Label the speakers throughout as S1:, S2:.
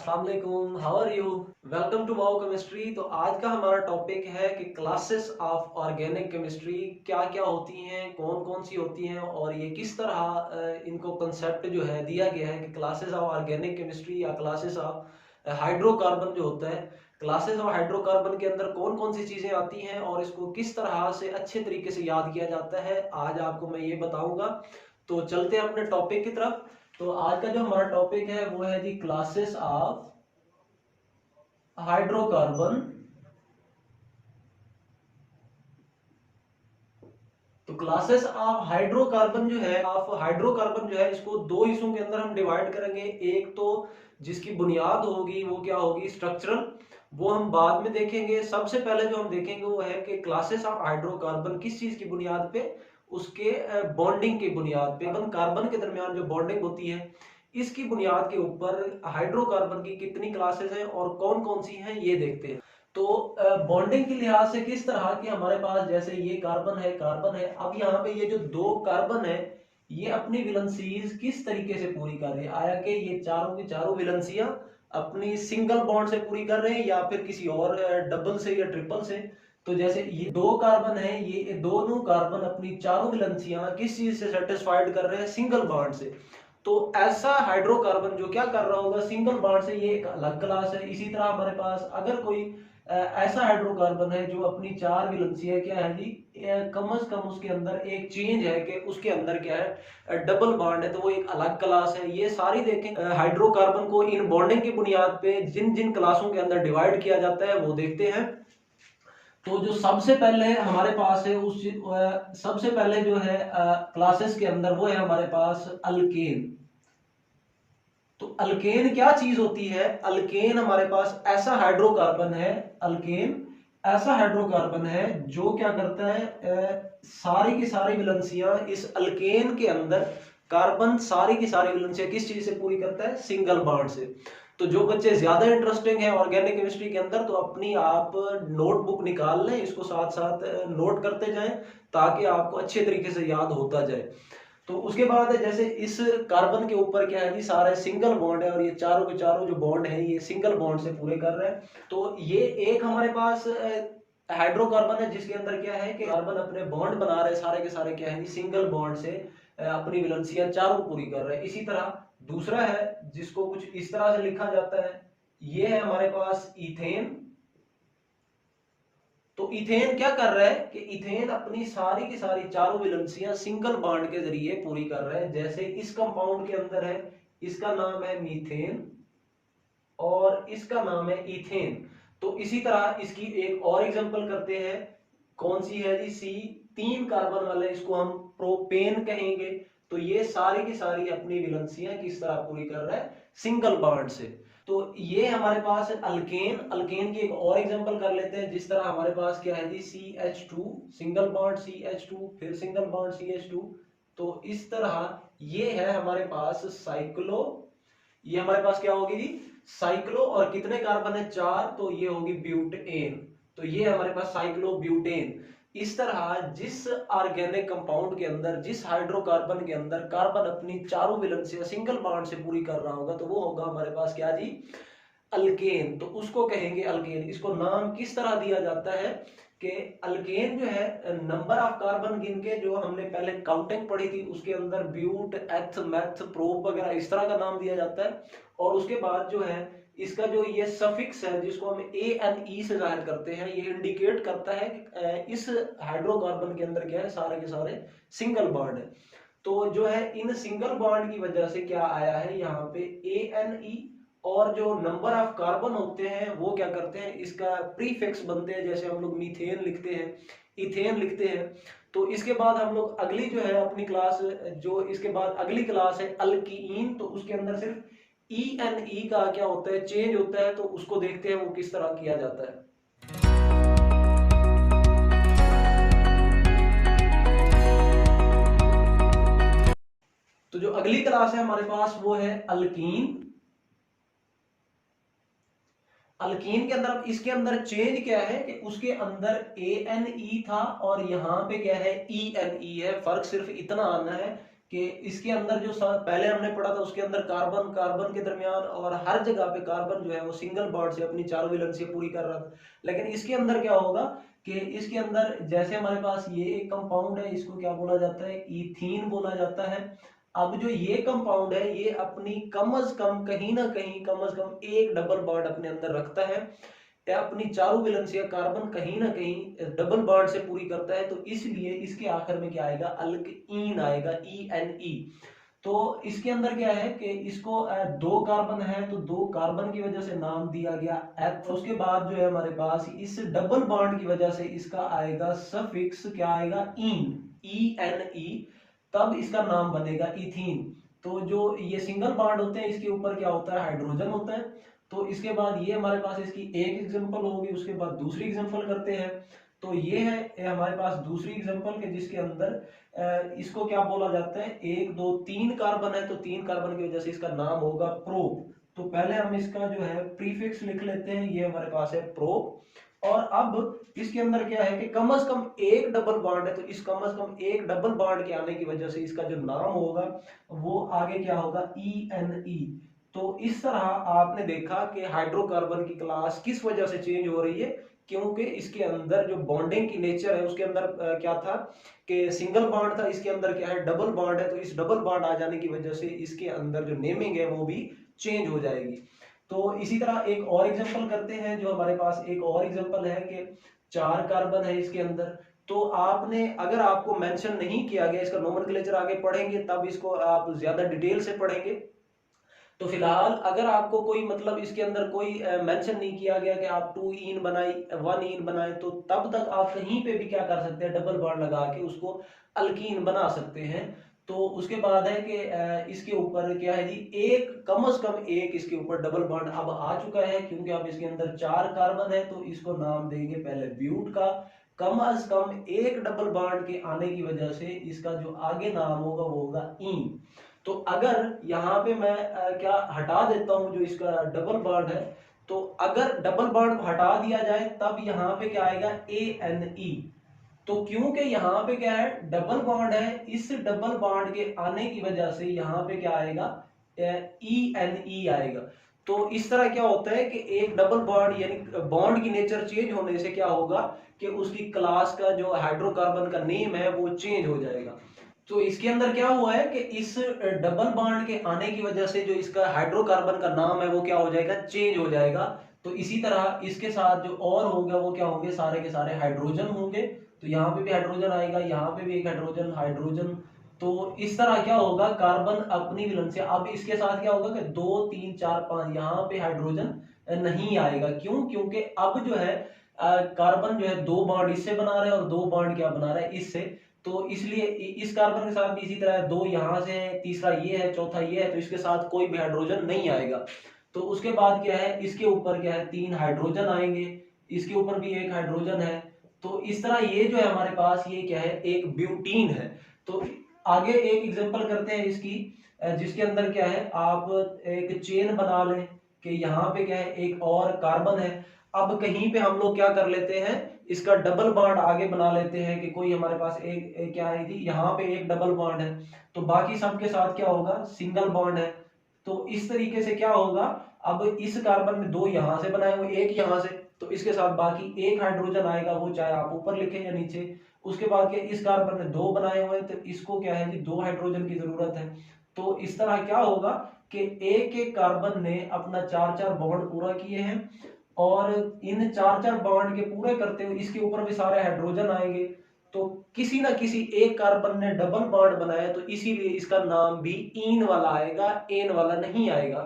S1: अस्सलाम वालेकुम, how are you? Welcome to wow chemistry. तो आज का हमारा टॉपिक है कि क्लासेस ऑफ ऑर्गेनिक केमिस्ट्री क्या क्या होती हैं, कौन कौन सी होती हैं और ये किस तरह इनको कंसेप्ट जो है दिया गया है कि क्लासेस ऑफ ऑर्गेनिक केमिस्ट्री या क्लासेस ऑफ हाइड्रोकार्बन जो होता है, क्लासेस ऑफ हाइड्रोकार्बन के अंदर कौन कौन सी चीज़ें आती हैं और इसको किस तरह से अच्छे तरीके से याद किया जाता है, आज आपको मैं ये बताऊंगा। तो चलते हैं अपने टॉपिक की तरफ। तो आज का जो हमारा टॉपिक है वो है जी क्लासेस ऑफ हाइड्रोकार्बन। तो क्लासेस ऑफ हाइड्रोकार्बन जो है इसको दो हिस्सों के अंदर हम डिवाइड करेंगे। एक तो जिसकी बुनियाद होगी वो क्या होगी, स्ट्रक्चरल, वो हम बाद में देखेंगे। सबसे पहले जो हम देखेंगे वो है कि क्लासेस ऑफ हाइड्रोकार्बन किस चीज की बुनियाद पे, उसके बॉन्डिंग की बुनियाद पे, कार्बन के दरमियान जो बॉन्डिंग होती है इसकी बुनियाद के ऊपर हाइड्रोकार्बन की कितनी क्लासेस हैं और कौन कौन सी हैं ये देखते हैं। तो बॉन्डिंग के लिहाज से किस तरह की हमारे पास, जैसे ये कार्बन है, अब यहाँ पे ये जो दो कार्बन है ये अपनी वैलेंसीज किस तरीके से पूरी कर रहे हैं, आया कि ये चारों की चारों वैलेंसियां अपनी सिंगल बॉन्ड से पूरी कर रहे हैं या फिर किसी और डबल से या ट्रिपल से। तो जैसे ये दो कार्बन है, ये दोनों कार्बन अपनी चारों वैलेंसियां किस चीज से सेटिस्फाइड कर रहे हैं, सिंगल बॉन्ड से। तो ऐसा हाइड्रोकार्बन जो क्या कर रहा होगा, सिंगल बॉन्ड से, ये एक अलग क्लास है। इसी तरह हमारे पास अगर कोई ऐसा हाइड्रोकार्बन है जो अपनी चार वैलेंसियां क्या है जी, कम से कम उसके अंदर एक चेंज है कि उसके अंदर क्या है, डबल बॉन्ड है, तो वो एक अलग क्लास है। ये सारी देखें हाइड्रोकार्बन को इन बॉन्डिंग की बुनियाद पे जिन जिन क्लासों के अंदर डिवाइड किया जाता है वो देखते हैं। तो जो सबसे पहले हमारे पास है उस सबसे पहले जो है क्लासेस के अंदर वो है हमारे पास अल्केन। तो अल्केन क्या चीज होती है, अल्केन हमारे पास ऐसा हाइड्रोकार्बन है, अल्केन ऐसा हाइड्रोकार्बन है जो क्या करता है, सारी की सारी वैलेंसियां इस अल्केन के अंदर, कार्बन सारी की सारी वैलेंसियां किस चीज से पूरी करता है, सिंगल बॉन्ड से। तो जो बच्चे ज्यादा इंटरेस्टिंग है ऑर्गेनिक केमिस्ट्री के अंदर तो अपनी आप नोटबुक निकाल लें, इसको साथ साथ नोट करते जाएं ताकि आपको अच्छे तरीके से याद होता जाए। तो उसके बाद जैसे इस कार्बन के ऊपर क्या है जी, सारे सिंगल बॉन्ड है और ये चारों के चारों जो बॉन्ड है ये सिंगल बॉन्ड से पूरे कर रहे हैं। तो ये एक हमारे पास हाइड्रोकार्बन है जिसके अंदर क्या है कि कार्बन अपने बॉन्ड बना रहे, सारे के सारे क्या है जी, सिंगल बॉन्ड से अपनी वैलेंसियां चारों पूरी कर रहे हैं। इसी तरह दूसरा है जिसको कुछ इस तरह से लिखा जाता है, ये है हमारे पास इथेन। तो इथेन क्या कर रहा है कि इथेन अपनी सारी की सारी चारों वैलेंसियां सिंगल बॉन्ड के जरिए पूरी कर रहा है। जैसे इस कंपाउंड के अंदर है, इसका नाम है मीथेन और इसका नाम है इथेन। तो इसी तरह इसकी एक और एग्जांपल करते हैं, कौन सी है जी, सी, तीन कार्बन वाले, इसको हम प्रोपेन कहेंगे। तो ये सारी की सारी अपनी वैलेंसियां किस तरह पूरी कर रहा है, सिंगल बॉन्ड से। तो ये हमारे पास है अल्केन। अल्केन की एक और एग्जांपल कर लेते हैं, जिस तरह हमारे पास क्या है जी, CH2, सिंगल बॉन्ड CH2, फिर सिंगल बॉन्ड CH2। तो इस तरह ये है हमारे पास साइक्लो, ये हमारे पास क्या होगी जी, साइक्लो, और कितने कार्बन है, चार, तो ये होगी ब्यूटेन। तो ये हमारे पास साइक्लो ब्यूटेन। इस तरह जिस ऑर्गेनिक कंपाउंड के अंदर, जिस हाइड्रोकार्बन के अंदर कार्बन अपनी चारों वैलेंसियां सिंगल बॉन्ड से पूरी कर रहा होगा तो वो होगा हमारे पास क्या जी, अल्केन। तो उसको कहेंगे अल्केन। इसको नाम किस तरह दिया जाता है कि अल्केन जो है, नंबर ऑफ कार्बन गिन के, जो हमने पहले काउंटिंग पढ़ी थी उसके अंदर ब्यूट, एथ, मेथ, प्रोप वगैरह इस तरह का नाम दिया जाता है। और उसके बाद जो है इसका जो ये सफिक्स है जिसको हम ANE से जाहिर करते हैं, ये इंडिकेट करता है कि इस हाइड्रोकार्बन के अंदर क्या है, सारे के सारे सिंगल बॉन्ड है। तो जो है इन सिंगल बॉन्ड की वजह से क्या आया है यहाँ पे ANE, और जो नंबर ऑफ कार्बन होते हैं वो क्या करते हैं, इसका प्रीफिक्स बनते हैं। जैसे हम लोग मीथेन लिखते हैं, इथेन लिखते हैं। तो इसके बाद हम लोग अगली जो है अपनी क्लास, जो इसके बाद अगली क्लास है अल्कीन, तो उसके अंदर सिर्फ ENE का क्या होता है, चेंज होता है। तो उसको देखते हैं वो किस तरह किया जाता है। तो जो अगली क्लास है हमारे पास वो है अल्कीन। अल्कीन के अंदर, इसके अंदर चेंज क्या है कि उसके अंदर ANE था और यहाँ पे क्या है, ENE है। फर्क सिर्फ इतना आना है कि इसके अंदर जो पहले हमने पढ़ा था उसके अंदर कार्बन कार्बन के दरमियान और हर जगह पे कार्बन जो है वो सिंगल बॉन्ड से अपनी चारों वैलेंसी पूरी कर रहा था। लेकिन इसके अंदर क्या होगा कि इसके अंदर जैसे हमारे पास ये एक कंपाउंड है, इसको क्या बोला जाता है, इथीन बोला जाता है। अब जो ये कंपाउंड है ये अपनी कम अज कम कहीं ना कहीं कम अज कम एक डबल बॉन्ड अपने अंदर रखता है, या अपनी चारों वैलेंसी कार्बन कहीं ना कहीं डबल बॉन्ड से पूरी करता है। तो इसलिए इसके आखिर में क्या आएगा, अल्कीन आएगा, ENE। तो इसके अंदर क्या है कि इसको दो कार्बन है तो दो कार्बन की वजह से नाम दिया गया एथ। उसके बाद जो है हमारे पास इस डबल बॉन्ड की वजह से इसका आएगा सफिक्स, क्या आएगा, इन, ENE, तब इसका नाम बनेगा इथीन। तो जो ये सिंगल बॉन्ड होते हैं इसके ऊपर क्या होता है, हाइड्रोजन होता है। तो इसके बाद ये हमारे पास इसकी एक एग्जांपल होगी, उसके बाद दूसरी एग्जांपल करते हैं। तो ये है हमारे पास दूसरी एग्जांपल के जिसके अंदर इसको क्या बोला जाता है, एक दो तीन कार्बन है तो तीन कार्बन की वजह से इसका नाम होगा प्रोप। तो पहले हम इसका जो है प्रीफिक्स लिख लेते हैं, ये हमारे पास है प्रोप। और अब इसके अंदर क्या है कि कम से कम एक डबल बॉन्ड है, तो इस कम से कम एक डबल बॉन्ड के आने की वजह से इसका जो नाम होगा वो आगे क्या होगा, ENE। तो इस तरह आपने देखा कि हाइड्रोकार्बन की क्लास किस वजह से चेंज हो रही है, क्योंकि इसके अंदर जो बॉन्डिंग की नेचर है उसके अंदर क्या था कि सिंगल बॉन्ड था, इसके अंदर क्या है, डबल बॉन्ड है। तो इस डबल बॉन्ड आ जाने की वजह से इसके अंदर जो नेमिंग है वो भी चेंज हो जाएगी। तो इसी तरह एक और एग्जांपल करते हैं, जो हमारे पास एक और एग्जांपल है कि चार कार्बन है इसके अंदर। तो आपने अगर आपको मेंशन नहीं किया गया, इसका नोमेनक्लेचर आगे पढ़ेंगे तब इसको आप ज्यादा डिटेल से पढ़ेंगे। तो फिलहाल अगर आपको कोई मतलब इसके अंदर कोई मेंशन नहीं किया गया कि आप 2 इन बनाए 1 इन बनाए, तो तब तक आप कहीं पे भी क्या कर सकते हैं, डबल बॉन्ड लगा के उसको अल्कीन बना सकते हैं। तो उसके बाद है कि इसके ऊपर क्या है जी, एक कम से कम एक इसके ऊपर डबल बॉन्ड अब आ चुका है, क्योंकि अब इसके अंदर चार कार्बन है तो इसको नाम देंगे पहले ब्यूट का। कम से कम एक डबल बॉन्ड के आने की वजह से इसका जो आगे नाम होगा वो होगा इन। तो अगर यहाँ पे मैं क्या हटा देता हूं जो इसका डबल बॉन्ड है, तो अगर डबल बॉन्ड को हटा दिया जाए तब यहाँ पे क्या आएगा, ANE। तो क्योंकि यहाँ पे क्या है, डबल बॉन्ड है, इस डबल बॉन्ड के आने की वजह से यहाँ पे क्या आएगा, ENE आएगा। तो इस तरह क्या होता है कि एक डबल बॉन्ड यानी बॉन्ड की नेचर चेंज होने से क्या होगा कि उसकी क्लास का जो हाइड्रोकार्बन का नेम है वो चेंज हो जाएगा। तो इसके अंदर क्या हुआ है कि इस डबल बॉन्ड के आने की वजह से जो इसका हाइड्रोकार्बन का नाम है वो क्या हो जाएगा, चेंज हो जाएगा। तो इसी तरह इसके साथ जो और होगा वो क्या होंगे, सारे के सारे हाइड्रोजन होंगे। तो यहाँ पे भी हाइड्रोजन आएगा, यहाँ पे भी एक हाइड्रोजन हाइड्रोजन। तो इस तरह क्या होगा, कार्बन अपनी वैलेंसी, अब इसके साथ क्या होगा कि 2 3 4 5 यहाँ पे हाइड्रोजन नहीं आएगा। क्यों, क्योंकि अब जो है कार्बन जो है दो बॉन्ड इससे बना रहा है और दो बॉन्ड क्या बना रहा है, इससे। तो इसलिए इस कार्बन के साथ भी इसी तरह दो यहां से है, तीसरा ये है, चौथा ये है, तो इसके साथ कोई भी हाइड्रोजन नहीं आएगा। तो उसके बाद क्या है, इसके ऊपर क्या है, तीन हाइड्रोजन आएंगे, इसके ऊपर भी एक हाइड्रोजन है। तो इस तरह ये जो है हमारे पास ये क्या है, एक ब्यूटीन है। तो आगे एक एग्जांपल करते हैं इसकी, जिसके अंदर क्या है, आप एक चेन बना लें कि यहाँ पे क्या है, एक और कार्बन है। अब कहीं पे हम लोग क्या कर लेते हैं, इसका डबल बॉन्ड आगे बना लेते हैं कि कोई हमारे पास एक क्या है जी, यहाँ पे एक डबल बॉन्ड है तो बाकी सबके साथ क्या होगा, सिंगल बॉन्ड है। तो इस तरीके से क्या होगा, अब इस कार्बन में दो यहां से बनाए हुए, एक यहां से, तो इसके साथ बाकी एक हाइड्रोजन आएगा, वो चाहे आप ऊपर लिखें या नीचे। उसके बाद क्या, इस कार्बन में दो बनाए हुए तो इसको क्या है जी, दो हाइड्रोजन की जरूरत है। तो इस तरह क्या होगा कि एक एक कार्बन ने अपना चार चार बॉन्ड पूरा किए हैं, और इन चार चार बॉन्ड के पूरे करते हुए इसके ऊपर भी सारे हाइड्रोजन आएंगे। तो किसी ना किसी एक कार्बन ने डबल बॉन्ड बनाया, तो इसीलिए इसका नाम भी इन वाला आएगा, एन वाला नहीं आएगा।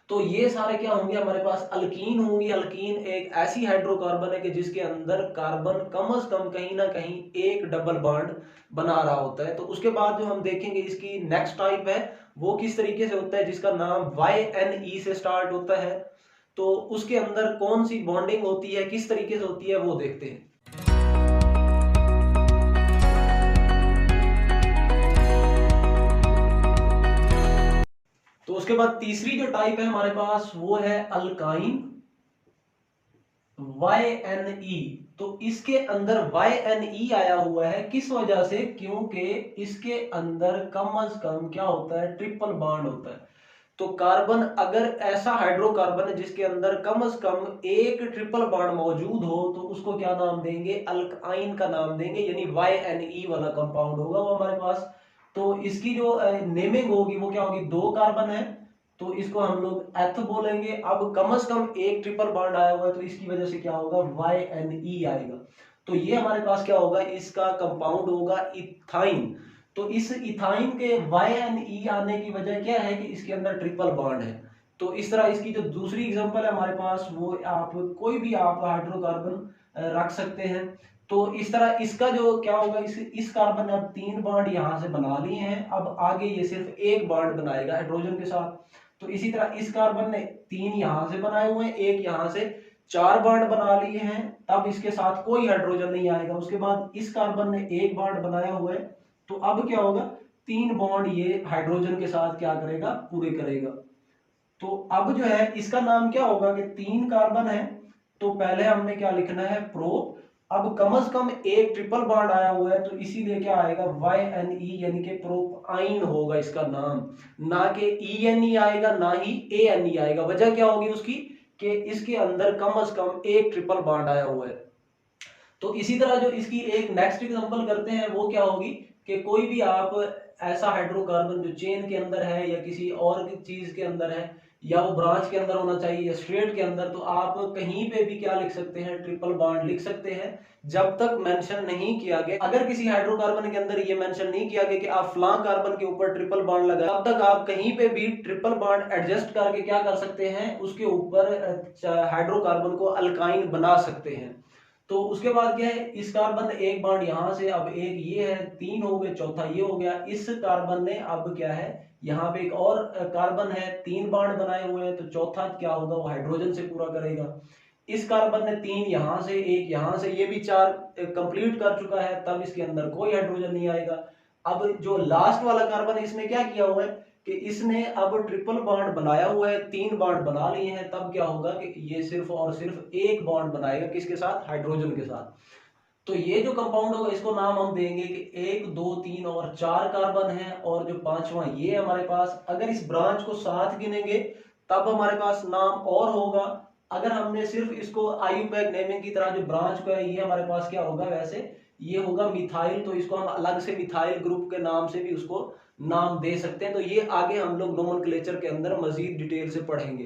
S1: तो ये सारे क्या होंगे, हमारे पास अल्कीन होंगी। अल्कीन एक ऐसी हाइड्रोकार्बन है कि जिसके अंदर कार्बन कम से कम कहीं ना कहीं एक डबल बॉन्ड बना रहा होता है। तो उसके बाद जो हम देखेंगे इसकी नेक्स्ट टाइप है वो किस तरीके से होता है, जिसका नाम YNE से स्टार्ट होता है। तो उसके अंदर कौन सी बॉन्डिंग होती है, किस तरीके से होती है, वो देखते हैं। तो उसके बाद तीसरी जो टाइप है हमारे पास वो है अल्काइन, YNE। तो इसके अंदर YNE आया हुआ है, किस वजह से? क्योंकि इसके अंदर कम से कम क्या होता है? ट्रिपल बॉन्ड होता है। तो कार्बन, अगर ऐसा हाइड्रोकार्बन है जिसके अंदर कम से कम एक ट्रिपल बॉन्ड मौजूद हो, तो उसको क्या नाम देंगे? अल्काइन का नाम देंगे, यानी YNE वाला कंपाउंड होगा वो हमारे पास। तो इसकी जो नेमिंग होगी वो क्या होगी? 2 कार्बन है तो इसको हम लोग एथ बोलेंगे। अब कम से कम एक ट्रिपल बॉन्ड आया हुआ है तो इसकी वजह से क्या होगा? YNE आएगा। तो ये हमारे पास क्या होगा? इसका कंपाउंड होगा इथाइन। तो इस इथाइन के YNE आने की वजह क्या है? कि इसके अंदर ट्रिपल बॉन्ड है। तो इस तरह इसकी जो दूसरी एग्जांपल है हमारे पास, वो आप कोई भी आप हाइड्रोकार्बन रख सकते हैं। तो इस तरह इसका जो क्या होगा? इस कार्बन ने अब 3 बॉन्ड यहां से बना लिए हैं, अब आगे ये सिर्फ एक बॉन्ड बनाएगा हाइड्रोजन के साथ। तो इसी तरह इस कार्बन ने 3 यहां से बनाए हुए हैं, एक यहां से, 4 बॉन्ड बना लिए हैं। अब इसके साथ कोई हाइड्रोजन नहीं आएगा। उसके बाद इस कार्बन ने एक बॉन्ड बनाया हुआ है, तो अब क्या होगा? 3 बॉन्ड ये हाइड्रोजन के साथ क्या करेगा? पूरे करेगा। तो अब जो है इसका नाम क्या होगा? कि 3 कार्बन है तो पहले हमने क्या लिखना है? प्रो। अब कम से कम एक ट्रिपल बॉन्ड आया हुआ है तो इसीलिए क्या आएगा? YNE, यानी कि प्रोपाइन होगा इसका नाम, ना कि ENE आएगा, ना ही ANE आएगा। वजह क्या होगी उसकी? कि इसके अंदर कम से कम एक ट्रिपल बॉन्ड आया हुआ है। तो इसी तरह जो इसकी एक नेक्स्ट एग्जांपल करते हैं वो क्या होगी? कि कोई भी आप ऐसा हाइड्रोकार्बन जो चेन के अंदर है या किसी और चीज के अंदर है, या वो ब्रांच के अंदर होना चाहिए या स्ट्रेट के अंदर, तो आप कहीं पे भी क्या लिख सकते हैं? ट्रिपल बॉन्ड लिख सकते हैं, जब तक मेंशन नहीं किया गया। अगर किसी हाइड्रोकार्बन के अंदर ये मेंशन नहीं किया गया कि आप फलां कार्बन के ऊपर ट्रिपल बॉन्ड लगाए, तब तक आप कहीं पे भी ट्रिपल बॉन्ड एडजस्ट करके क्या कर सकते हैं? उसके ऊपर हाइड्रोकार्बन को अल्काइन बना सकते हैं। तो उसके बाद क्या है? इस कार्बन ने एक बॉन्ड यहां से, अब एक ये है, 3 हो गए, चौथा ये हो गया। इस कार्बन ने अब क्या है? यहाँ पे एक और कार्बन है, 3 बॉन्ड बनाए हुए हैं, तो चौथा क्या होगा? वो हाइड्रोजन से पूरा करेगा। इस कार्बन ने 3 यहां से, एक यहां से, ये भी 4 कंप्लीट कर चुका है, तब इसके अंदर कोई हाइड्रोजन नहीं आएगा। अब जो लास्ट वाला कार्बन है, इसने क्या किया हुआ है? कि इसने अब ट्रिपल बॉन्ड बनाया हुआ है, 3 बॉन्ड बना लिए हैं, तब क्या होगा? कि ये सिर्फ और सिर्फ एक बॉन्ड बनाएगा, किसके साथ? हाइड्रोजन के साथ। तो ये जो कंपाउंड होगा इसको नाम हम देंगे कि 1, 2, 3 और 4 कार्बन है, और जो 5वां ये हमारे पास। अगर इस ब्रांच को साथ गिनेंगे तब हमारे पास नाम और होगा। अगर हमने सिर्फ इसको आईयूपैक नेमिंग की तरह जो ब्रांच को है, ये हमारे पास क्या होगा? वैसे ये होगा मिथाइल, तो इसको हम अलग से मिथाइल ग्रुप के नाम से भी उसको नाम दे सकते हैं। तो ये आगे हम लोग नोमेनक्लेचर के अंदर मजीद डिटेल से पढ़ेंगे।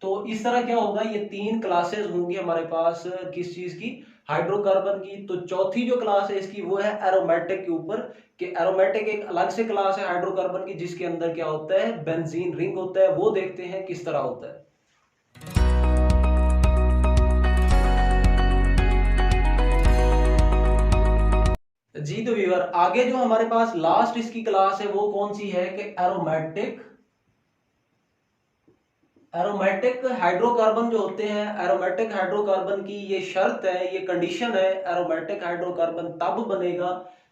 S1: तो इस तरह क्या होगा? ये 3 क्लासेस होंगी हमारे पास, किस चीज की? हाइड्रोकार्बन की। तो चौथी जो क्लास है इसकी वो है एरोमेटिक के ऊपर, कि एरोमेटिक एक अलग से क्लास है हाइड्रोकार्बन की, जिसके अंदर क्या होता है? बेंजीन रिंग होता है। वो देखते हैं किस तरह होता है। जी तो व्यूअर, आगे जो हमारे पास लास्ट इसकी क्लास है वो कौन सी है? कि एरोमेटिक। एरोमेटिक हाइड्रोकार्बन जो होते हैं, एरोमेटिक हाइड्रोकार्बन की ये शर्त है, ये कंडीशन है, एरोमेटिक हाइड्रोकार्बन तब बनेगा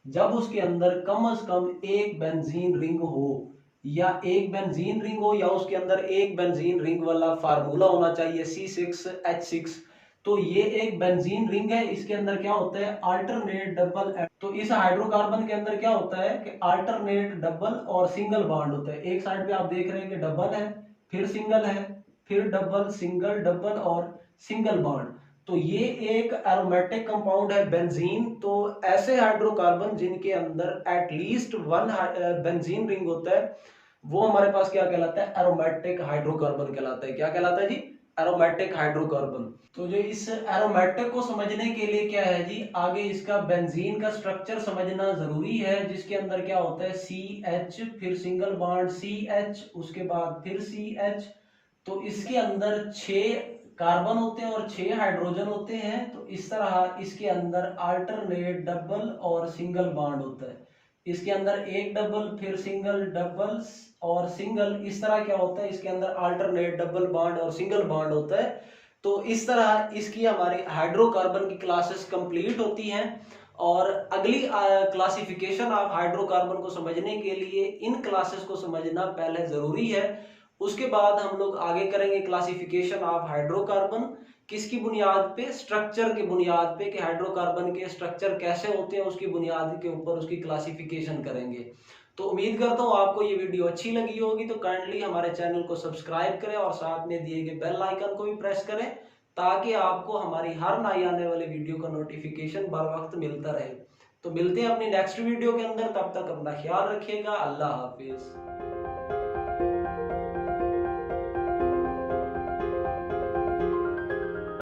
S1: जब उसके अंदर कम से कम एक बेंजीन रिंग हो, या एक बेंजीन रिंग हो, या उसके अंदर एक बेंजीन रिंग वाला फार्मूला होना चाहिए, C6H6। तो ये एक बेंजीन रिंग है, इसके अंदर क्या होता है? Alternate double. तो इस हाइड्रोकार्बन के अंदर क्या होता है? कि अल्टरनेट डबल और सिंगल बॉन्ड होता है। एक साइड पे आप देख रहे हैं कि डबल है, फिर सिंगल है, फिर डबल, सिंगल, डबल और सिंगल बॉन्ड। तो ये एक एरोमेटिक कंपाउंड है बेंजीन। तो ऐसे हाइड्रोकार्बन जिनके अंदर एटलीस्ट 1 बेंजीन रिंग होता है, वो हमारे पास क्या कहलाता है? एरोमेटिक हाइड्रोकार्बन कहलाता है। क्या कहलाता है जी? Aromatic hydrocarbon. तो जो इस एरोमेटिक को समझने के लिए क्या है जी, आगे इसका बेंजीन का स्ट्रक्चर समझना जरूरी है, जिसके अंदर क्या होता है? CH, फिर सिंगल बॉन्ड CH, उसके बाद फिर CH। तो इसके अंदर 6 कार्बन होते हैं और 6 हाइड्रोजन होते हैं। तो इस तरह इसके अंदर अल्टरनेट डबल और सिंगल बॉन्ड होता है। इसके अंदर एक डबल, फिर सिंगल, डबल और सिंगल, इस तरह क्या होता है? इसके अंदर अल्टरनेट डबल बॉन्ड और सिंगल बॉन्ड होता है। तो इस तरह इसकी हमारी हाइड्रोकार्बन की क्लासेस कंप्लीट होती हैं। और अगली क्लासिफिकेशन ऑफ हाइड्रोकार्बन को समझने के लिए इन क्लासेस को समझना पहले जरूरी है। उसके बाद हम लोग आगे करेंगे क्लासिफिकेशन ऑफ हाइड्रोकार्बन, किसकी बुनियाद पे? स्ट्रक्चर की बुनियाद पे कि हाइड्रोकार्बन के स्ट्रक्चर कैसे होते हैं, उसकी बुनियाद के ऊपर उसकी क्लासिफिकेशन करेंगे। तो उम्मीद करता हूँ आपको ये वीडियो अच्छी लगी होगी। तो काइंडली हमारे चैनल को सब्सक्राइब करें और साथ में दिए गए बेल आइकन को भी प्रेस करें, ताकि आपको हमारी हर नई आने वाले वीडियो का नोटिफिकेशन बर वक्त मिलता रहे। तो मिलते हैं अपनी नेक्स्ट वीडियो के अंदर, तब तक अपना ख्याल रखिएगा। अल्लाह हाफिज।